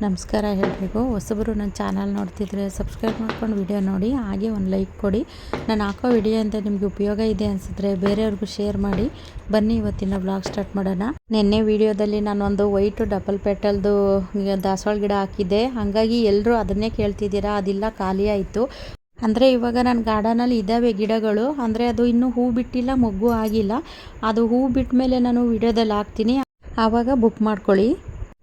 ನಮಸ್ಕಾರ ಎಲ್ರಿಗೂ. ಹೊಸಬರು ನನ್ನ ಚಾನಲ್ ನೋಡ್ತಿದ್ರೆ ಸಬ್ಸ್ಕ್ರೈಬ್ ಮಾಡ್ಕೊಂಡು ವಿಡಿಯೋ ನೋಡಿ, ಹಾಗೆ ಒಂದು ಲೈಕ್ ಕೊಡಿ. ನಾನು ಹಾಕೋ ವಿಡಿಯೋ ಅಂತ ನಿಮಗೆ ಉಪಯೋಗ ಇದೆ ಅನಿಸಿದ್ರೆ ಬೇರೆಯವ್ರಿಗೂ ಶೇರ್ ಮಾಡಿ. ಬನ್ನಿ ಇವತ್ತಿನ ಬ್ಲಾಗ್ ಸ್ಟಾರ್ಟ್ ಮಾಡೋಣ. ನಿನ್ನೆ ವಿಡಿಯೋದಲ್ಲಿ ನಾನೊಂದು ವೈಟು ಡಬಲ್ ಪೆಟಲ್ದು ದಾಸವಾಳ ಗಿಡ ಹಾಕಿದ್ದೆ, ಹಾಗಾಗಿ ಎಲ್ಲರೂ ಅದನ್ನೇ ಕೇಳ್ತಿದ್ದೀರಾ. ಅದಿಲ್ಲ, ಖಾಲಿ ಆಯಿತು. ಅಂದರೆ ಇವಾಗ ನನ್ನ ಗಾರ್ಡನಲ್ಲಿ ಇದ್ದಾವೆ ಗಿಡಗಳು, ಅಂದರೆ ಅದು ಇನ್ನೂ ಹೂ ಬಿಟ್ಟಿಲ್ಲ, ಮೊಗ್ಗು ಆಗಿಲ್ಲ. ಅದು ಹೂ ಬಿಟ್ಟ ಮೇಲೆ ನಾನು ವಿಡಿಯೋದಲ್ಲಿ ಹಾಕ್ತೀನಿ, ಆವಾಗ ಬುಕ್ ಮಾಡ್ಕೊಳ್ಳಿ.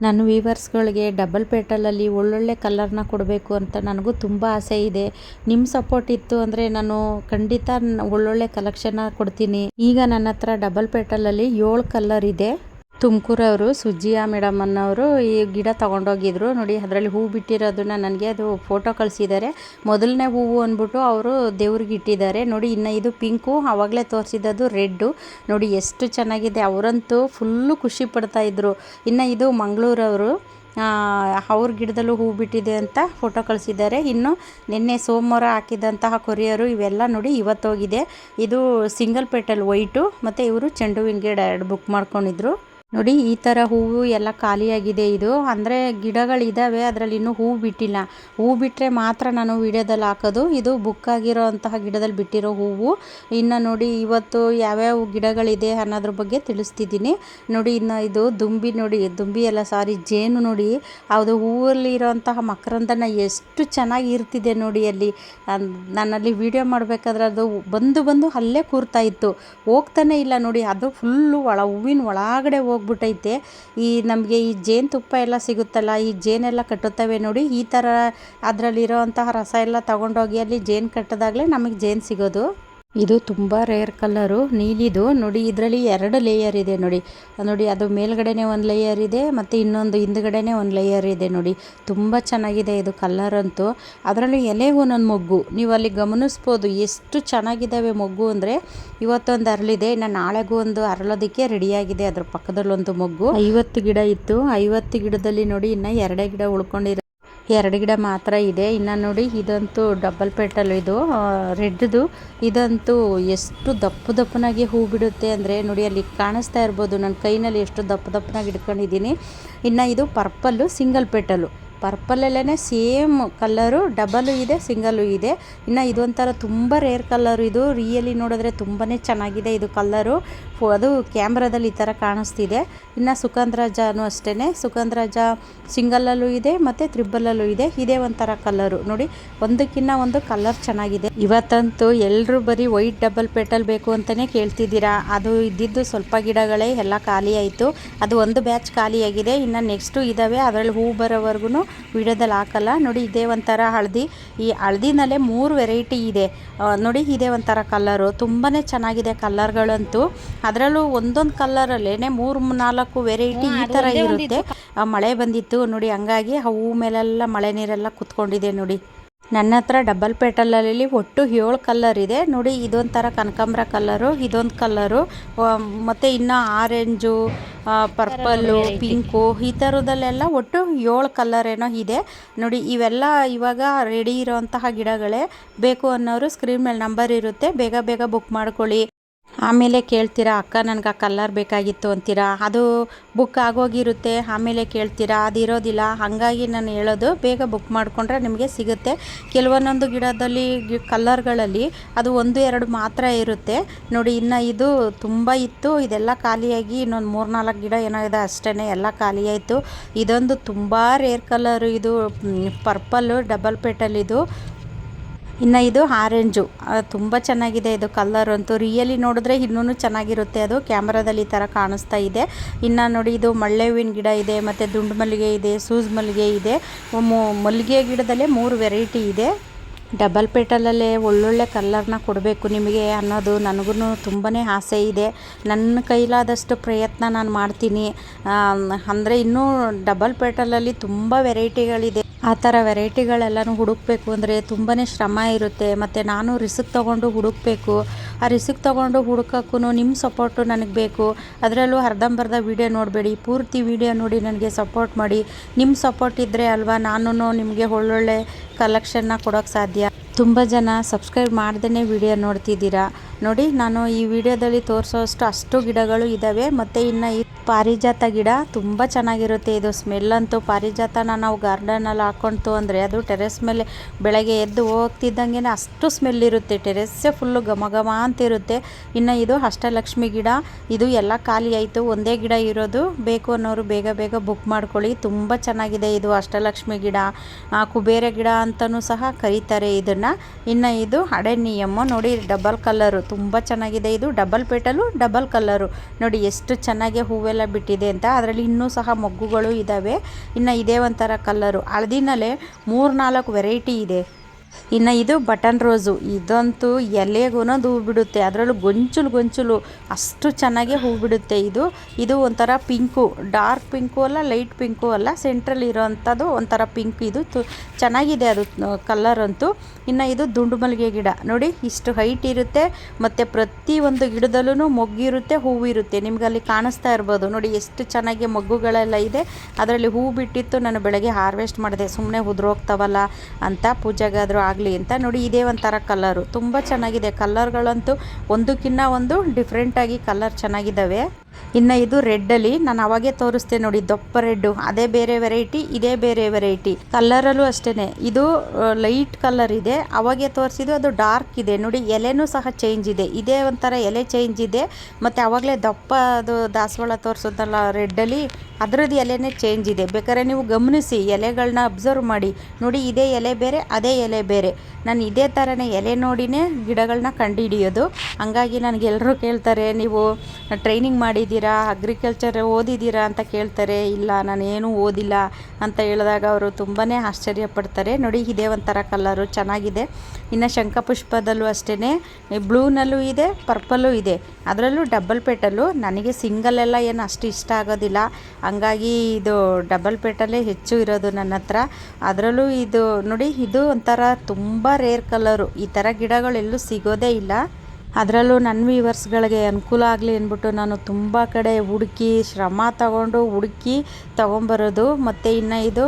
ನನ್ನ ವೀವರ್ಸ್ಗಳಿಗೆ ಡಬಲ್ ಪೆಟಲಲ್ಲಿ ಒಳ್ಳೊಳ್ಳೆ ಕಲರ್ನ ಕೊಡಬೇಕು ಅಂತ ನನಗೂ ತುಂಬ ಆಸೆ ಇದೆ. ನಿಮ್ಮ ಸಪೋರ್ಟ್ ಇತ್ತು ಅಂದರೆ ನಾನು ಖಂಡಿತ ಒಳ್ಳೊಳ್ಳೆ ಕಲೆಕ್ಷನ್ನ ಕೊಡ್ತೀನಿ. ಈಗ ನನ್ನ ಹತ್ರ ಡಬಲ್ ಪೆಟಲಲ್ಲಿ 7 ಕಲರ್ ಇದೆ. ತುಮಕೂರವರು ಸುಜ್ಜಿಯಾ ಮೇಡಮ್ ಅನ್ನೋರು ಈ ಗಿಡ ತೊಗೊಂಡೋಗಿದ್ರು ನೋಡಿ. ಅದರಲ್ಲಿ ಹೂ ಬಿಟ್ಟಿರೋದನ್ನ ನನಗೆ ಅದು ಫೋಟೋ ಕಳಿಸಿದ್ದಾರೆ. ಮೊದಲನೇ ಹೂವು ಅಂದ್ಬಿಟ್ಟು ಅವರು ದೇವ್ರಿಗೆ ಇಟ್ಟಿದ್ದಾರೆ ನೋಡಿ. ಇನ್ನು ಇದು ಪಿಂಕು, ಆವಾಗಲೇ ತೋರಿಸಿದ್ದು ರೆಡ್ಡು ನೋಡಿ, ಎಷ್ಟು ಚೆನ್ನಾಗಿದೆ. ಅವರಂತೂ ಫುಲ್ಲು ಖುಷಿ ಪಡ್ತಾಯಿದ್ರು. ಇನ್ನು ಇದು ಮಂಗಳೂರವರು, ಅವ್ರ ಗಿಡದಲ್ಲೂ ಹೂ ಬಿಟ್ಟಿದೆ ಅಂತ ಫೋಟೋ ಕಳಿಸಿದ್ದಾರೆ. ಇನ್ನು ನಿನ್ನೆ ಸೋಮವಾರ ಹಾಕಿದಂತಹ ಕೊರಿಯರು ಇವೆಲ್ಲ ನೋಡಿ ಇವತ್ತೋಗಿದೆ. ಇದು ಸಿಂಗಲ್ ಪೆಟಲ್ ವೈಟು, ಮತ್ತು ಇವರು ಚೆಂಡು ಹೂವಿನ ಗಿಡ 2 ಬುಕ್ ಮಾಡ್ಕೊಂಡಿದ್ರು ನೋಡಿ. ಈ ಥರ ಹೂವು ಎಲ್ಲ ಖಾಲಿಯಾಗಿದೆ. ಇದು ಅಂದರೆ ಗಿಡಗಳಿದ್ದಾವೆ, ಅದರಲ್ಲಿ ಇನ್ನೂ ಹೂ ಬಿಟ್ಟಿಲ್ಲ. ಹೂ ಬಿಟ್ಟರೆ ಮಾತ್ರ ನಾನು ವಿಡಿಯೋದಲ್ಲಿ ಹಾಕೋದು. ಇದು ಬುಕ್ ಆಗಿರೋ ಅಂತಹ ಗಿಡದಲ್ಲಿ ಬಿಟ್ಟಿರೋ ಹೂವು. ಇನ್ನು ನೋಡಿ ಇವತ್ತು ಯಾವ್ಯಾವ ಗಿಡಗಳಿದೆ ಅನ್ನೋದ್ರ ಬಗ್ಗೆ ತಿಳಿಸ್ತಿದ್ದೀನಿ ನೋಡಿ. ಇನ್ನು ಇದು ದುಂಬಿ ನೋಡಿ, ದುಂಬಿ ಎಲ್ಲ ಜೇನು ನೋಡಿ, ಅದು ಹೂವಲ್ಲಿ ಇರೋಂತಹ ಮಕರಂದನ ಎಷ್ಟು ಚೆನ್ನಾಗಿ ಇರ್ತಿದೆ ನೋಡಿ. ಅಲ್ಲಿ ನನ್ನಲ್ಲಿ ವಿಡಿಯೋ ಮಾಡಬೇಕಾದ್ರೆ ಅದು ಬಂದು ಅಲ್ಲೇ ಕೂರ್ತಾ ಇತ್ತು, ಹೋಗ್ತಾನೆ ಇಲ್ಲ ನೋಡಿ. ಅದು ಫುಲ್ಲು ಹೂವಿನ ಒಳಗಡೆ ಹೋಗ್ಬಿಟ್ಟೈತೆ. ಈ ನಮಗೆ ಈ ಜೇನುತುಪ್ಪ ಎಲ್ಲ ಸಿಗುತ್ತಲ್ಲ, ಈ ಜೇನೆಲ್ಲ ಕಟ್ಟುತ್ತವೆ ನೋಡಿ. ಈ ಥರ ಅದರಲ್ಲಿರೋ ಅಂತಹ ರಸ ಎಲ್ಲ ತಗೊಂಡೋಗಿ ಅಲ್ಲಿ ಜೇನು ಕಟ್ಟಿದಾಗಲೇ ನಮಗೆ ಜೇನು ಸಿಗೋದು. ಇದು ತುಂಬ ರೇರ್ ಕಲರು, ನೀಲಿದು ನೋಡಿ. ಇದರಲ್ಲಿ 2 ಲೇಯರ್ ಇದೆ ನೋಡಿ. ಅದು ಮೇಲ್ಗಡೆನೇ ಒಂದು ಲೇಯರ್ ಇದೆ, ಮತ್ತು ಇನ್ನೊಂದು ಹಿಂದ್ಗಡೆನೇ ಒಂದು ಲೇಯರ್ ಇದೆ ನೋಡಿ. ತುಂಬ ಚೆನ್ನಾಗಿದೆ ಇದು ಕಲರ್ ಅಂತೂ. ಅದರಲ್ಲಿ ಎಲೆಗೂ ಒಂದೊಂದು ಮೊಗ್ಗು ನೀವು ಅಲ್ಲಿ ಗಮನಿಸ್ಬೋದು. ಎಷ್ಟು ಚೆನ್ನಾಗಿದ್ದಾವೆ ಮೊಗ್ಗು ಅಂದರೆ. ಇವತ್ತೊಂದು ಅರಳಿದೆ, ಇನ್ನು ನಾಳೆಗೂ ಒಂದು ಅರಳೋದಕ್ಕೆ ರೆಡಿಯಾಗಿದೆ. ಅದ್ರ ಪಕ್ಕದಲ್ಲೊಂದು ಮೊಗ್ಗು. 50 ಗಿಡ ಇತ್ತು, 50 ಗಿಡದಲ್ಲಿ ನೋಡಿ ಇನ್ನು 2 ಗಿಡ ಉಳ್ಕೊಂಡಿರೋ, 2 ಗಿಡ ಮಾತ್ರ ಇದೆ. ಇನ್ನು ನೋಡಿ ಇದಂತೂ ಡಬಲ್ ಪೆಟಲ್, ಇದು ರೆಡ್ದು. ಇದಂತೂ ಎಷ್ಟು ದಪ್ಪನಾಗಿ ಹೂ ಬಿಡುತ್ತೆ ಅಂದರೆ ನೋಡಿ, ಅಲ್ಲಿ ಕಾಣಿಸ್ತಾ ಇರ್ಬೋದು ನನ್ನ ಕೈನಲ್ಲಿ ಎಷ್ಟು ದಪ್ಪನಾಗಿ ಇಟ್ಕೊಂಡಿದ್ದೀನಿ. ಇನ್ನು ಇದು ಪರ್ಪಲ್ಲು ಸಿಂಗಲ್ ಪೆಟಲು. ಪರ್ಪಲಲ್ಲೇ ಸೇಮ್ ಕಲ್ಲರು, ಡಬಲು ಇದೆ, ಸಿಂಗಲ್ಲು ಇದೆ. ಇನ್ನು ಇದೊಂಥರ ತುಂಬ ರೇರ್ ಕಲ್ಲರು. ಇದು ರಿಯಲಿ ನೋಡಿದ್ರೆ ತುಂಬಾ ಚೆನ್ನಾಗಿದೆ ಇದು ಕಲ್ಲರು. ಅದು ಕ್ಯಾಮ್ರಾದಲ್ಲಿ ಈ ಥರ ಕಾಣಿಸ್ತಿದೆ. ಇನ್ನು ಸುಗಂಧರಾಜನೂ ಅಷ್ಟೇ. ಸುಗಂಧರಾಜ ಸಿಂಗಲಲ್ಲೂ ಇದೆ, ಮತ್ತು ತ್ರಿಬಲಲ್ಲೂ ಇದೆ. ಇದೇ ಒಂಥರ ಕಲ್ಲರು ನೋಡಿ, ಒಂದಕ್ಕಿಂತ ಒಂದು ಕಲರ್ ಚೆನ್ನಾಗಿದೆ. ಇವತ್ತಂತೂ ಎಲ್ಲರೂ ಬರೀ ವೈಟ್ ಡಬಲ್ ಪೆಟಲ್ ಬೇಕು ಅಂತಲೇ ಕೇಳ್ತಿದ್ದೀರಾ. ಅದು ಇದ್ದಿದ್ದು ಸ್ವಲ್ಪ ಗಿಡಗಳೇ ಎಲ್ಲ ಖಾಲಿ ಆಯಿತು. ಅದು ಒಂದು ಬ್ಯಾಚ್ ಖಾಲಿಯಾಗಿದೆ. ಇನ್ನು ನೆಕ್ಸ್ಟು ಇದ್ದಾವೆ, ಅದರಲ್ಲಿ ಹೂ ಬರೋವರೆಗೂ ವಿಡಿಯೋದಲ್ಲಿ ಹಾಕಲ್ಲ ನೋಡಿ. ಇದೇ ಒಂಥರ ಹಳದಿ. ಈ ಹಳದಿನಲ್ಲೇ 3 ವೆರೈಟಿ ಇದೆ ನೋಡಿ. ಇದೇ ಒಂಥರ ಕಲ್ಲರು, ತುಂಬಾ ಚೆನ್ನಾಗಿದೆ ಕಲ್ಲರ್ಗಳಂತೂ. ಅದರಲ್ಲೂ ಒಂದೊಂದು ಕಲ್ಲರಲ್ಲೇ 3-4 ವೆರೈಟಿ ಈ ಥರ ಇರುತ್ತೆ. ಮಳೆ ಬಂದಿತ್ತು ನೋಡಿ, ಹಂಗಾಗಿ ಆ ಹೂ ಮೇಲೆಲ್ಲ ಮಳೆ ನೀರೆಲ್ಲ ಕುತ್ಕೊಂಡಿದೆ ನೋಡಿ. ನನ್ನ ಹತ್ರ ಡಬಲ್ ಪೆಟಲಲ್ಲಿ ಒಟ್ಟು 7 ಕಲ್ಲರ್ ಇದೆ ನೋಡಿ. ಇದೊಂಥರ ಕನಕಾಂಬರ ಕಲ್ಲರು, ಇದೊಂದು ಕಲ್ಲರು, ಮತ್ತು ಇನ್ನು ಆರೆಂಜು, ಪರ್ಪಲ್ಲು, ಪಿಂಕು, ಈ ಥರದಲ್ಲೆಲ್ಲ ಒಟ್ಟು 7 ಕಲ್ಲರ್ ಏನೋ ಇದೆ ನೋಡಿ. ಇವೆಲ್ಲ ಇವಾಗ ರೆಡಿ ಇರೋಂತಹ ಗಿಡಗಳೇ. ಬೇಕು ಅನ್ನೋರು ಸ್ಕ್ರೀನ್ ಮೇಲೆ ನಂಬರ್ ಇರುತ್ತೆ, ಬೇಗ ಬುಕ್ ಮಾಡ್ಕೊಳ್ಳಿ. ಆಮೇಲೆ ಕೇಳ್ತೀರಾ, ಅಕ್ಕ ನನಗೆ ಆ ಕಲ್ಲರ್ ಬೇಕಾಗಿತ್ತು ಅಂತೀರಾ. ಅದು ಬುಕ್ ಆಗೋಗಿರುತ್ತೆ, ಆಮೇಲೆ ಕೇಳ್ತೀರಾ, ಅದಿರೋದಿಲ್ಲ. ಹಾಗಾಗಿ ನಾನು ಹೇಳೋದು, ಬೇಗ ಬುಕ್ ಮಾಡಿಕೊಂಡ್ರೆ ನಿಮಗೆ ಸಿಗುತ್ತೆ. ಕೆಲವೊಂದೊಂದು ಗಿಡದಲ್ಲಿ ಕಲ್ಲರ್ಗಳಲ್ಲಿ ಅದು 1-2 ಮಾತ್ರ ಇರುತ್ತೆ ನೋಡಿ. ಇನ್ನು ಇದು ತುಂಬ ಇತ್ತು, ಇದೆಲ್ಲ ಖಾಲಿಯಾಗಿ ಇನ್ನೊಂದು 3-4 ಗಿಡ ಏನೋ ಇದೆ ಅಷ್ಟೇ, ಎಲ್ಲ ಖಾಲಿಯಾಯಿತು. ಇದೊಂದು ತುಂಬ ರೇರ್ ಕಲರು, ಇದು ಪರ್ಪಲ್ಲು ಡಬಲ್ ಪೆಟಲ್ ಇದು. ಇನ್ನು ಇದು ಆರೆಂಜು, ತುಂಬ ಚೆನ್ನಾಗಿದೆ ಇದು ಕಲ್ಲರ್ ಅಂತೂ. ರಿಯಲಿ ನೋಡಿದ್ರೆ ಇನ್ನೂ ಚೆನ್ನಾಗಿರುತ್ತೆ, ಅದು ಕ್ಯಾಮ್ರಾದಲ್ಲಿ ಈ ಥರ ಕಾಣಿಸ್ತಾ ಇದೆ. ಇನ್ನು ನೋಡಿ ಇದು ಮಳ್ಳೆ ಹೂವಿನ ಗಿಡ ಇದೆ, ಮತ್ತು ದುಂಡು ಮಲ್ಲಿಗೆ ಇದೆ, ಸೂಜ್ ಮಲ್ಲಿಗೆ ಇದೆ. ಮಲ್ಲಿಗೆ ಗಿಡದಲ್ಲೇ 3 ವೆರೈಟಿ ಇದೆ. ಡಬಲ್ ಪೆಟಲಲ್ಲೇ ಒಳ್ಳೊಳ್ಳೆ ಕಲ್ಲರ್ನ ಕೊಡಬೇಕು ನಿಮಗೆ ಅನ್ನೋದು ನನಗೂ ತುಂಬಾ ಆಸೆ ಇದೆ. ನನ್ನ ಕೈಲಾದಷ್ಟು ಪ್ರಯತ್ನ ನಾನು ಮಾಡ್ತೀನಿ. ಅಂದರೆ ಇನ್ನೂ ಡಬಲ್ ಪೆಟಲಲ್ಲಿ ತುಂಬ ವೆರೈಟಿಗಳಿದೆ. ಆ ಥರ ವೆರೈಟಿಗಳೆಲ್ಲನೂ ಹುಡುಕಬೇಕು ಅಂದರೆ ತುಂಬಾ ಶ್ರಮ ಇರುತ್ತೆ, ಮತ್ತು ನಾನು ರಿಸ್ಕ್ ತೊಗೊಂಡು ಹುಡುಕಬೇಕು. ಆ ರಿಸ್ಕ್ ತೊಗೊಂಡು ಹುಡುಕೋಕ್ಕೂ ನಿಮ್ಮ ಸಪೋರ್ಟು ನನಗೆ ಬೇಕು. ಅದರಲ್ಲೂ ಅರ್ಧಂಬರ್ಧ ವೀಡಿಯೋ ನೋಡಬೇಡಿ, ಪೂರ್ತಿ ವೀಡಿಯೋ ನೋಡಿ ನನಗೆ ಸಪೋರ್ಟ್ ಮಾಡಿ. ನಿಮ್ಮ ಸಪೋರ್ಟ್ ಇದ್ದರೆ ಅಲ್ವಾ ನಾನು ನಿಮಗೆ ಒಳ್ಳೊಳ್ಳೆ ಕಲೆಕ್ಷನ್ನ ಕೊಡೋಕ್ಕೆ ಸಾಧ್ಯ. ತುಂಬ ಜನ ಸಬ್ಸ್ಕ್ರೈಬ್ ಮಾಡ್ದೇ ವಿಡಿಯೋ ನೋಡ್ತಿದ್ದೀರಾ ನೋಡಿ. ನಾನು ಈ ವಿಡಿಯೋದಲ್ಲಿ ತೋರಿಸೋಷ್ಟು ಗಿಡಗಳು ಇದ್ದಾವೆ. ಮತ್ತು ಇನ್ನು ಪಾರಿಜಾತ ಗಿಡ ತುಂಬ ಚೆನ್ನಾಗಿರುತ್ತೆ. ಇದು ಸ್ಮೆಲ್ ಅಂತೂ ಪಾರಿಜಾತನ ನಾವು ಗಾರ್ಡನಲ್ಲಿ ಹಾಕ್ಕೊಂತು ಅಂದರೆ ಅದು ಟೆರೆಸ್ ಮೇಲೆ ಬೆಳಗ್ಗೆ ಎದ್ದು ಹೋಗ್ತಿದ್ದಂಗೆ ಅಷ್ಟು ಸ್ಮೆಲ್ ಇರುತ್ತೆ. ಟೆರೆಸ್ಸೇ ಫುಲ್ಲು ಘಮ ಘಮ ಅಂತಿರುತ್ತೆ. ಇನ್ನು ಇದು ಅಷ್ಟಲಕ್ಷ್ಮಿ ಗಿಡ, ಇದು ಎಲ್ಲ ಖಾಲಿ ಆಯಿತು, ಒಂದೇ ಗಿಡ ಇರೋದು. ಬೇಕು ಅನ್ನೋರು ಬೇಗ ಬೇಗ ಬುಕ್ ಮಾಡ್ಕೊಳ್ಳಿ. ತುಂಬ ಚೆನ್ನಾಗಿದೆ ಇದು ಅಷ್ಟಲಕ್ಷ್ಮಿ ಗಿಡ, ಕುಬೇರ ಗಿಡ ಅಂತಲೂ ಸಹ ಕರೀತಾರೆ ಇದನ್ನು. ಇನ್ನು ಇದು ಅಡೆನಿಯಮ್ಮು ನೋಡಿ, ಡಬಲ್ ಕಲರು ತುಂಬ ಚೆನ್ನಾಗಿದೆ. ಇದು ಡಬಲ್ ಪೇಟಲು ಡಬಲ್ ಕಲರು ನೋಡಿ ಎಷ್ಟು ಚೆನ್ನಾಗಿ ಹೂವೆಲ್ಲ ಬಿಟ್ಟಿದೆ ಅಂತ. ಅದರಲ್ಲಿ ಇನ್ನೂ ಸಹ ಮೊಗ್ಗುಗಳು ಇದ್ದಾವೆ. ಇನ್ನು ಇದೇ ಒಂಥರ ಕಲರು, ಹಳದಿನಲ್ಲೇ 3-4 ವೆರೈಟಿ ಇದೆ. ಇನ್ನು ಇದು ಬಟನ್ ರೋಸು, ಇದಂತೂ ಎಲೆಗೊಂದೊಂದು ಹೂ ಬಿಡುತ್ತೆ, ಅದರಲ್ಲೂ ಗೊಂಚಲು ಅಷ್ಟು ಚೆನ್ನಾಗಿ ಹೂ ಬಿಡುತ್ತೆ. ಇದು ಒಂಥರ ಪಿಂಕು, ಡಾರ್ಕ್ ಪಿಂಕು ಅಲ್ಲ, ಲೈಟ್ ಪಿಂಕು ಅಲ್ಲ, ಸೆಂಟ್ರಲ್ ಇರೋವಂಥದ್ದು ಒಂಥರ ಪಿಂಕ್. ಇದು ಚೆನ್ನಾಗಿದೆ ಅದು ಕಲರ್ ಅಂತೂ. ಇನ್ನು ಇದು ದುಂಡು ಮಲ್ಲಿಗೆ ಗಿಡ ನೋಡಿ, ಇಷ್ಟು ಹೈಟ್ ಇರುತ್ತೆ ಮತ್ತು ಪ್ರತಿಯೊಂದು ಗಿಡದಲ್ಲೂ ಮೊಗ್ಗಿರುತ್ತೆ, ಹೂವು ಇರುತ್ತೆ. ನಿಮ್ಗೆ ಅಲ್ಲಿ ಕಾಣಿಸ್ತಾ ಇರ್ಬೋದು ನೋಡಿ ಎಷ್ಟು ಚೆನ್ನಾಗಿ ಮೊಗ್ಗುಗಳೆಲ್ಲ ಇದೆ. ಅದರಲ್ಲಿ ಹೂ ಬಿಟ್ಟಿತ್ತು, ನಾನು ಬೆಳಗ್ಗೆ ಹಾರ್ವೆಸ್ಟ್ ಮಾಡಿದೆ, ಸುಮ್ಮನೆ ಉದುರೋಗ್ತಾವಲ್ಲ ಅಂತ, ಪೂಜೆಗಾದರೂ ಆಗಲಿ ಅಂತ. ನೋಡಿ ಇದೇ ಒಂಥರ ಕಲರು, ತುಂಬ ಚೆನ್ನಾಗಿದೆ. ಕಲರ್ಗಳಂತೂ ಒಂದಕ್ಕಿಂತ ಒಂದು ಡಿಫ್ರೆಂಟಾಗಿ ಕಲರ್ ಚೆನ್ನಾಗಿದ್ದಾವೆ. ಇನ್ನು ಇದು ರೆಡ್ಡಲ್ಲಿ ನಾನು ಅವಾಗೇ ತೋರಿಸ್ತೆ ನೋಡಿ, ದಪ್ಪ ರೆಡ್ಡು, ಅದೇ ಬೇರೆ ವೆರೈಟಿ, ಇದೇ ಬೇರೆ ವೆರೈಟಿ. ಕಲರಲ್ಲೂ ಅಷ್ಟೇ, ಇದು ಲೈಟ್ ಕಲರ್ ಇದೆ, ಅವಾಗೇ ತೋರಿಸಿದ್ದು ಅದು ಡಾರ್ಕ್ ಇದೆ ನೋಡಿ. ಎಲೆನೂ ಸಹ ಚೇಂಜ್ ಇದೆ, ಇದೇ ಒಂಥರ ಎಲೆ ಚೇಂಜ್ ಇದೆ. ಮತ್ತು ಆವಾಗಲೇ ದಪ್ಪ ಅದು ದಾಸವಾಳ ತೋರಿಸೋದಲ್ಲ ರೆಡ್ಡಲ್ಲಿ, ಅದರದ್ದು ಎಲೆನೇ ಚೇಂಜ್ ಇದೆ. ಬೇಕಾದ್ರೆ ನೀವು ಗಮನಿಸಿ, ಎಲೆಗಳನ್ನ ಅಬ್ಸರ್ವ್ ಮಾಡಿ ನೋಡಿ, ಇದೇ ಎಲೆ ಬೇರೆ, ಅದೇ ಎಲೆ ಬೇರೆ. ನಾನು ಇದೇ ಥರನೇ ಎಲೆ ನೋಡಿನೇ ಗಿಡಗಳನ್ನ ಕಂಡುಹಿಡಿಯೋದು. ಹಂಗಾಗಿ ನನಗೆಲ್ಲರೂ ಕೇಳ್ತಾರೆ, ನೀವು ಟ್ರೈನಿಂಗ್ ಮಾಡಿದ್ದೀರಾ, ಅಗ್ರಿಕಲ್ಚರ್ ಓದಿದ್ದೀರಾ ಅಂತ ಕೇಳ್ತಾರೆ. ಇಲ್ಲ, ನಾನೇನು ಓದಿಲ್ಲ ಅಂತ ಹೇಳಿದಾಗ ಅವರು ತುಂಬಾ ಆಶ್ಚರ್ಯಪಡ್ತಾರೆ. ನೋಡಿ ಇದೇ ಒಂಥರ ಕಲರು ಚೆನ್ನಾಗಿದೆ. ಇನ್ನು ಶಂಖಪುಷ್ಪದಲ್ಲೂ ಅಷ್ಟೇ, ಬ್ಲೂನಲ್ಲೂ ಇದೆ, ಪರ್ಪಲ್ಲೂ ಇದೆ, ಅದರಲ್ಲೂ ಡಬಲ್ ಪೇಟಲ್ಲು. ನನಗೆ ಸಿಂಗಲೆಲ್ಲ ಏನು ಅಷ್ಟು ಇಷ್ಟ ಆಗೋದಿಲ್ಲ, ಹಂಗಾಗಿ ಇದು ಡಬಲ್ ಪೇಟಲ್ಲೇ ಹೆಚ್ಚು ಇರೋದು ನನ್ನ ಹತ್ರ. ಅದರಲ್ಲೂ ಇದು ನೋಡಿ, ಇದು ಒಂಥರ ತುಂಬ ರೇರ್ ಕಲರು, ಈ ಥರ ಗಿಡಗಳೆಲ್ಲೂ ಸಿಗೋದೇ ಇಲ್ಲ. ಅದರಲ್ಲೂ ನನ್ನ ವ್ಯೂವರ್ಸ್ಗಳಿಗೆ ಅನುಕೂಲ ಆಗಲಿ ಅಂದ್ಬಿಟ್ಟು ನಾನು ತುಂಬ ಕಡೆ ಹುಡುಕಿ, ಶ್ರಮ ತಗೊಂಡು ಹುಡುಕಿ ತೊಗೊಂಬರೋದು. ಮತ್ತು ಇನ್ನು ಇದು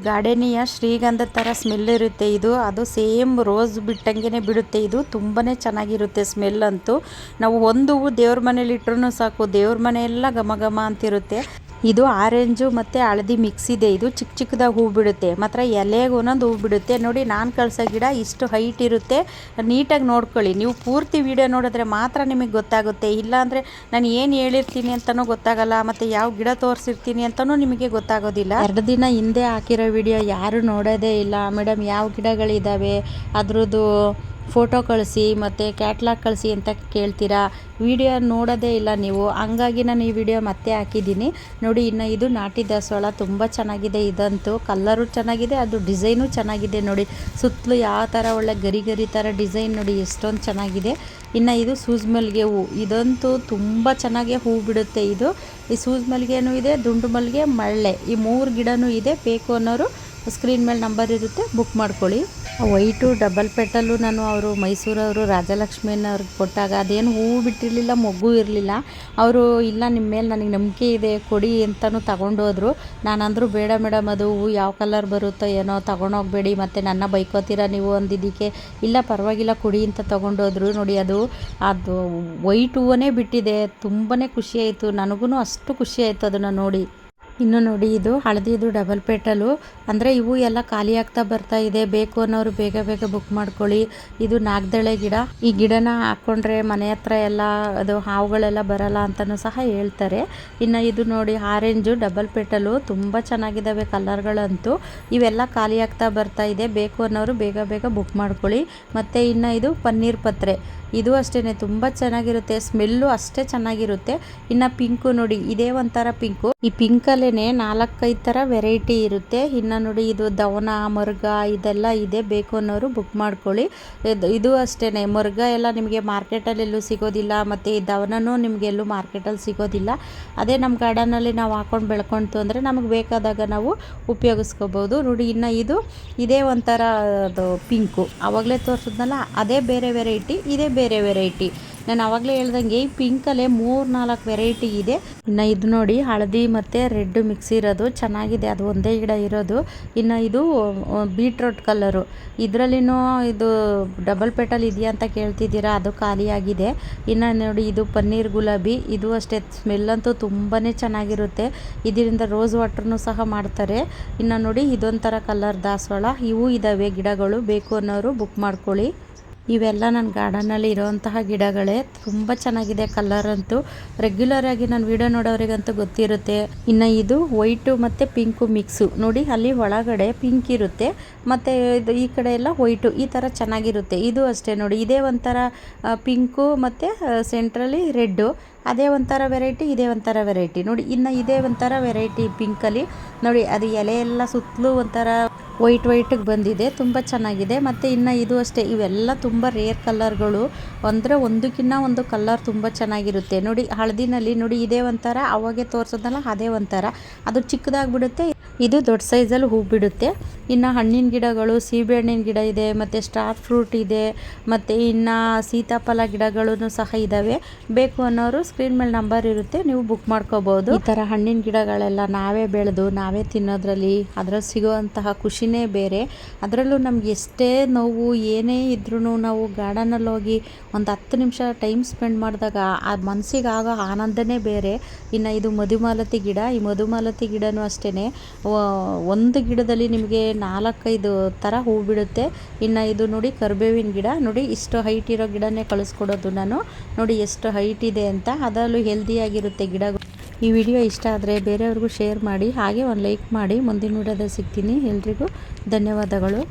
ಗಾರ್ಡೇನಿಯಾ ಶ್ರೀಗಂಧದ ಥರ ಸ್ಮೆಲ್ ಇರುತ್ತೆ ಇದು, ಅದು ಸೇಮ್ ರೋಸ್ ಬಿಟ್ಟಂಗೆ ಬಿಡುತ್ತೆ. ಇದು ತುಂಬಾ ಚೆನ್ನಾಗಿರುತ್ತೆ ಸ್ಮೆಲ್ ಅಂತೂ. ನಾವು ಒಂದು ಹೂವು ದೇವ್ರ ಮನೇಲಿ ಇಟ್ರೂ ಸಾಕು, ದೇವ್ರ ಮನೆಯೆಲ್ಲ ಘಮ ಘಮ ಅಂತಿರುತ್ತೆ. ಇದು ಆರೆಂಜು ಮತ್ತು ಹಳದಿ ಮಿಕ್ಸ್ ಇದೆ. ಇದು ಚಿಕ್ಕದಾಗಿ ಹೂ ಬಿಡುತ್ತೆ, ಮಾತ್ರ ಎಲೆಗೆ ಒಂದೊಂದು ಹೂ ಬಿಡುತ್ತೆ. ನೋಡಿ ನಾನು ಕಳ್ಸೋ ಗಿಡ ಇಷ್ಟು ಹೈಟ್ ಇರುತ್ತೆ, ನೀಟಾಗಿ ನೋಡ್ಕೊಳ್ಳಿ. ನೀವು ಪೂರ್ತಿ ವಿಡಿಯೋ ನೋಡಿದ್ರೆ ಮಾತ್ರ ನಿಮಗೆ ಗೊತ್ತಾಗುತ್ತೆ, ಇಲ್ಲಾಂದರೆ ನಾನು ಏನು ಹೇಳಿರ್ತೀನಿ ಅಂತಲೂ ಗೊತ್ತಾಗಲ್ಲ, ಮತ್ತು ಯಾವ ಗಿಡ ತೋರಿಸಿರ್ತೀನಿ ಅಂತಲೂ ನಿಮಗೆ ಗೊತ್ತಾಗೋದಿಲ್ಲ. 2 ದಿನ ಹಿಂದೆ ಹಾಕಿರೋ ವಿಡಿಯೋ ಯಾರು ನೋಡೋದೇ ಇಲ್ಲ. ಮೇಡಮ್ ಯಾವ ಗಿಡಗಳಿದ್ದಾವೆ ಅದರದ್ದು ಫೋಟೋ ಕಳಿಸಿ ಮತ್ತು ಕ್ಯಾಟ್ಲಾಗ್ ಕಳಿಸಿ ಅಂತ ಕೇಳ್ತೀರಾ, ವಿಡಿಯೋ ನೋಡೋದೇ ಇಲ್ಲ ನೀವು. ಹಂಗಾಗಿ ನಾನು ಈ ವಿಡಿಯೋ ಮತ್ತೆ ಹಾಕಿದ್ದೀನಿ ನೋಡಿ. ಇನ್ನು ಇದು ನಾಟಿ ದಾಸವಾಳ ತುಂಬ ಚೆನ್ನಾಗಿದೆ, ಇದಂತೂ ಕಲ್ಲರು ಚೆನ್ನಾಗಿದೆ, ಅದು ಡಿಸೈನು ಚೆನ್ನಾಗಿದೆ ನೋಡಿ. ಸುತ್ತಲೂ ಯಾವ ಥರ ಒಳ್ಳೆ ಗರಿ ಥರ ಡಿಸೈನ್ ನೋಡಿ, ಎಷ್ಟೊಂದು ಚೆನ್ನಾಗಿದೆ. ಇನ್ನು ಇದು ಸೂಜಿ ಮಲ್ಲಿಗೆ ಹೂ, ಇದಂತೂ ತುಂಬ ಚೆನ್ನಾಗಿ ಹೂ ಬಿಡುತ್ತೆ. ಈ ಸೂಜಿ ಮಲ್ಲಿಗೆನೂ ಇದೆ, ದುಂಡು ಮಲ್ಲಿಗೆ, ಮಳ್ಳೆ, ಈ 3 ಗಿಡನೂ ಇದೆ. ಬೇಕು ಅನ್ನೋರು ಸ್ಕ್ರೀನ್ ಮೇಲೆ ನಂಬರ್ ಇರುತ್ತೆ, ಬುಕ್ ಮಾಡ್ಕೊಳ್ಳಿ. ವೈಟು ಡಬಲ್ ಪೆಟಲ್ಲು ನಾನು ಅವರು ಮೈಸೂರವರು ರಾಜಲಕ್ಷ್ಮಿಯವ್ರಿಗೆ ಕೊಟ್ಟಾಗ ಅದೇನು ಹೂವು ಬಿಟ್ಟಿರಲಿಲ್ಲ, ಮೊಗ್ಗು ಇರಲಿಲ್ಲ. ಅವರು ಇಲ್ಲ, ನಿಮ್ಮ ಮೇಲೆ ನನಗೆ ನಂಬಿಕೆ ಇದೆ, ಕೊಡಿ ಅಂತಲೂ ತಗೊಂಡೋದ್ರು. ನಾನಂದರೂ ಬೇಡ ಮೇಡಮ್, ಅದು ಹೂವು ಯಾವ ಕಲರ್ ಬರುತ್ತೋ ಏನೋ, ತೊಗೊಂಡೋಗ್ಬೇಡಿ ಮತ್ತು ನನ್ನ ಬೈಕೋತೀರಾ ನೀವು ಅಂದಿದ್ದಕ್ಕೆ, ಇಲ್ಲ ಪರವಾಗಿಲ್ಲ ಕೊಡಿ ಅಂತ ತೊಗೊಂಡೋದ್ರು. ನೋಡಿ ಅದು ವೈಟ್ ಹೂವೇ ಬಿಟ್ಟಿದೆ, ತುಂಬಾ ಖುಷಿ ಆಯಿತು, ನನಗೂ ಅಷ್ಟು ಖುಷಿ ಆಯಿತು ಅದನ್ನು ನೋಡಿ. ಇನ್ನು ನೋಡಿ ಇದು ಹಳದಿದು ಡಬಲ್ ಪೇಟಲು, ಅಂದರೆ ಇವು ಎಲ್ಲ ಖಾಲಿ ಆಗ್ತಾ ಬರ್ತಾ ಇದೆ. ಬೇಕು ಅನ್ನೋರು ಬೇಗ ಬೇಗ ಬುಕ್ ಮಾಡ್ಕೊಳ್ಳಿ. ಇದು ನಾಗದಳೆ ಗಿಡ, ಈ ಗಿಡನ ಹಾಕ್ಕೊಂಡ್ರೆ ಮನೆ ಹತ್ರ ಎಲ್ಲ ಅದು ಹಾವುಗಳೆಲ್ಲ ಬರಲ್ಲ ಅಂತಲೂ ಸಹ ಹೇಳ್ತಾರೆ. ಇನ್ನು ಇದು ನೋಡಿ ಆರೆಂಜು ಡಬಲ್ ಪೇಟಲು, ತುಂಬ ಚೆನ್ನಾಗಿದ್ದಾವೆ ಕಲರ್ಗಳಂತೂ. ಇವೆಲ್ಲ ಖಾಲಿ ಆಗ್ತಾ ಬರ್ತಾ ಇದೆ, ಬೇಕು ಅನ್ನೋರು ಬೇಗ ಬೇಗ ಬುಕ್ ಮಾಡ್ಕೊಳ್ಳಿ. ಮತ್ತು ಇನ್ನು ಇದು ಪನ್ನೀರ್ ಪತ್ರೆ, ಇದು ಅಷ್ಟೇ ತುಂಬ ಚೆನ್ನಾಗಿರುತ್ತೆ, ಸ್ಮೆಲ್ಲು ಅಷ್ಟೇ ಚೆನ್ನಾಗಿರುತ್ತೆ. ಇನ್ನು ಪಿಂಕು ನೋಡಿ, ಇದೇ ಒಂಥರ ಪಿಂಕು, ಈ ಪಿಂಕಲ್ಲೇ 4-5 ಥರ ವೆರೈಟಿ ಇರುತ್ತೆ. ಇನ್ನು ನೋಡಿ ಇದು ದವನ, ಮರ್ಗ ಇದೆಲ್ಲ ಇದೆ, ಬೇಕು ಅನ್ನೋರು ಬುಕ್ ಮಾಡ್ಕೊಳ್ಳಿ. ಇದು ಅಷ್ಟೇ, ಮರ್ಗ ಎಲ್ಲ ನಿಮಗೆ ಮಾರ್ಕೆಟಲ್ಲಿ ಎಲ್ಲೂ ಸಿಗೋದಿಲ್ಲ, ಮತ್ತು ಈ ದವನೂ ನಿಮಗೆ ಎಲ್ಲೂ ಮಾರ್ಕೆಟಲ್ಲಿ ಸಿಗೋದಿಲ್ಲ. ಅದೇ ನಮ್ಮ ಗಾರ್ಡನಲ್ಲಿ ನಾವು ಹಾಕೊಂಡು ಬೆಳ್ಕೊಳ್ತು ಅಂದರೆ ನಮಗೆ ಬೇಕಾದಾಗ ನಾವು ಉಪಯೋಗಿಸ್ಕೋಬೋದು ನೋಡಿ. ಇನ್ನು ಇದೇ ಒಂಥರ ಅದು ಪಿಂಕು, ಆವಾಗಲೇ ತೋರಿಸಿದ್ನಲ್ಲ, ಅದೇ ಬೇರೆ ವೆರೈಟಿ, ಇದೇ ಬೇರೆ ವೆರೈಟಿ. ನಾನು ಆವಾಗಲೇ ಹೇಳ್ದಂಗೆ ಈ ಪಿಂಕಲ್ಲೇ 3-4 ವೆರೈಟಿ ಇದೆ. ಇನ್ನು ಇದು ನೋಡಿ ಹಳದಿ ಮತ್ತು ರೆಡ್ ಮಿಕ್ಸ್ ಇರೋದು ಚೆನ್ನಾಗಿದೆ, ಅದು ಒಂದೇ ಗಿಡ ಇರೋದು. ಇನ್ನು ಇದು ಬೀಟ್ರೋಟ್ ಕಲರು, ಇದರಲ್ಲಿನೂ ಇದು ಡಬಲ್ ಪೆಟಲ್ ಇದೆಯಾ ಅಂತ ಕೇಳ್ತಿದ್ದೀರಾ, ಅದು ಖಾಲಿಯಾಗಿದೆ. ಇನ್ನು ನೋಡಿ ಇದು ಪನ್ನೀರ್ ಗುಲಾಬಿ, ಇದು ಅಷ್ಟೇ ಸ್ಮೆಲ್ ಅಂತೂ ತುಂಬಾ ಚೆನ್ನಾಗಿರುತ್ತೆ. ಇದರಿಂದ ರೋಸ್ ವಾಟರ್ನು ಸಹ ಮಾಡ್ತಾರೆ. ಇನ್ನು ನೋಡಿ ಇದೊಂಥರ ಕಲರ್ ದಾಸವಾಳ, ಇವು ಇದ್ದಾವೆ ಗಿಡಗಳು, ಬೇಕು ಅನ್ನೋರು ಬುಕ್ ಮಾಡ್ಕೊಳ್ಳಿ. ಇವೆಲ್ಲ ನನ್ನ ಗಾರ್ಡನಲ್ಲಿ ಇರೋವಂತಹ ಗಿಡಗಳೇ, ತುಂಬ ಚೆನ್ನಾಗಿದೆ ಕಲರ್ ಅಂತೂ. ರೆಗ್ಯುಲರ್ ಆಗಿ ನಾನು ವಿಡಿಯೋ ನೋಡೋರಿಗಂತೂ ಗೊತ್ತಿರುತ್ತೆ. ಇನ್ನು ಇದು ವೈಟು ಮತ್ತು ಪಿಂಕು ಮಿಕ್ಸು ನೋಡಿ, ಅಲ್ಲಿ ಒಳಗಡೆ ಪಿಂಕ್ ಇರುತ್ತೆ ಮತ್ತು ಇದು ಈ ಕಡೆ ಎಲ್ಲ ವೈಟು, ಈ ಥರ ಚೆನ್ನಾಗಿರುತ್ತೆ. ಇದು ಅಷ್ಟೇ ನೋಡಿ, ಇದೇ ಒಂಥರ ಪಿಂಕು ಮತ್ತು ಸೆಂಟ್ರಲ್ಲಿ ರೆಡ್ಡು, ಅದೇ ಒಂಥರ ವೆರೈಟಿ, ಇದೇ ಒಂಥರ ವೆರೈಟಿ ನೋಡಿ. ಇನ್ನು ಇದೇ ಒಂಥರ ವೆರೈಟಿ ಪಿಂಕಲ್ಲಿ ನೋಡಿ, ಅದು ಎಲೆ ಎಲ್ಲ ಸುತ್ತಲೂ ಒಂಥರ ವೈಟಿಗೆ ಬಂದಿದೆ, ತುಂಬ ಚೆನ್ನಾಗಿದೆ. ಮತ್ತು ಇನ್ನು ಇದು ಅಷ್ಟೇ, ಇವೆಲ್ಲ ತುಂಬ ರೇರ್ ಕಲರ್ಗಳು, ಅಂದರೆ ಒಂದಕ್ಕಿಂತ ಒಂದು ಕಲರ್ ತುಂಬ ಚೆನ್ನಾಗಿರುತ್ತೆ ನೋಡಿ. ಹಳದಿನಲ್ಲಿ ನೋಡಿ ಇದೇ ಒಂಥರ, ಅವಾಗೆ ತೋರಿಸೋದಲ್ಲ ಅದೇ ಒಂಥರ, ಅದು ಚಿಕ್ಕದಾಗಿಬಿಡುತ್ತೆ, ಇದು ದೊಡ್ಡ ಸೈಜಲ್ಲಿ ಹೂ ಬಿಡುತ್ತೆ. ಇನ್ನು ಹಣ್ಣಿನ ಗಿಡಗಳು, ಸೀಬೆ ಹಣ್ಣಿನ ಗಿಡ ಇದೆ, ಮತ್ತು ಸ್ಟಾರ್ ಫ್ರೂಟ್ ಇದೆ, ಮತ್ತು ಇನ್ನು ಸೀತಾಫಲ ಗಿಡಗಳೂ ಸಹ ಇದ್ದಾವೆ. ಬೇಕು ಅನ್ನೋರು ಸ್ಕ್ರೀನ್ ಮೇಲೆ ನಂಬರ್ ಇರುತ್ತೆ, ನೀವು ಬುಕ್ ಮಾಡ್ಕೋಬೋದು. ಈ ಥರ ಹಣ್ಣಿನ ಗಿಡಗಳೆಲ್ಲ ನಾವೇ ಬೆಳೆದು ನಾವೇ ತಿನ್ನೋದ್ರಲ್ಲಿ ಅದರಲ್ಲಿ ಸಿಗೋವಂತಹ ಖುಷಿನೇ ಬೇರೆ. ಅದರಲ್ಲೂ ನಮ್ಗೆ ಎಷ್ಟೇ ನೋವು ಏನೇ ಇದ್ರೂ ನಾವು ಗಾರ್ಡನಲ್ಲಿ ಹೋಗಿ ಒಂದು 10 ನಿಮಿಷ ಟೈಮ್ ಸ್ಪೆಂಡ್ ಮಾಡಿದಾಗ ಆ ಮನಸ್ಸಿಗೆ ಆಗೋ ಆನಂದನೇ ಬೇರೆ. ಇನ್ನು ಇದು ಮಧುಮಾಲತಿ ಗಿಡ, ಈ ಮಧುಮಾಲತಿ ಗಿಡನೂ ಅಷ್ಟೇ, ಒಂದು ಗಿಡದಲ್ಲಿ ನಿಮಗೆ 4-5 ಥರ ಹೂ ಬಿಡುತ್ತೆ. ಇನ್ನು ಇದು ನೋಡಿ ಕರಿಬೇವಿನ ಗಿಡ ನೋಡಿ, ಇಷ್ಟು ಹೈಟ್ ಇರೋ ಗಿಡನೇ ಕಳಿಸ್ಕೊಡೋದು ನಾನು, ನೋಡಿ ಎಷ್ಟು ಹೈಟ್ ಇದೆ ಅಂತ. ಅದರಲ್ಲೂ ಹೆಲ್ದಿಯಾಗಿರುತ್ತೆ ಗಿಡಗಳು. ಈ ವಿಡಿಯೋ ಇಷ್ಟ ಆದರೆ ಬೇರೆಯವ್ರಿಗೂ ಶೇರ್ ಮಾಡಿ, ಹಾಗೆ ಒಂದು ಲೈಕ್ ಮಾಡಿ. ಮುಂದಿನ ವಿಡಿಯೋದಲ್ಲಿ ಸಿಗ್ತೀನಿ. ಎಲ್ರಿಗೂ ಧನ್ಯವಾದಗಳು.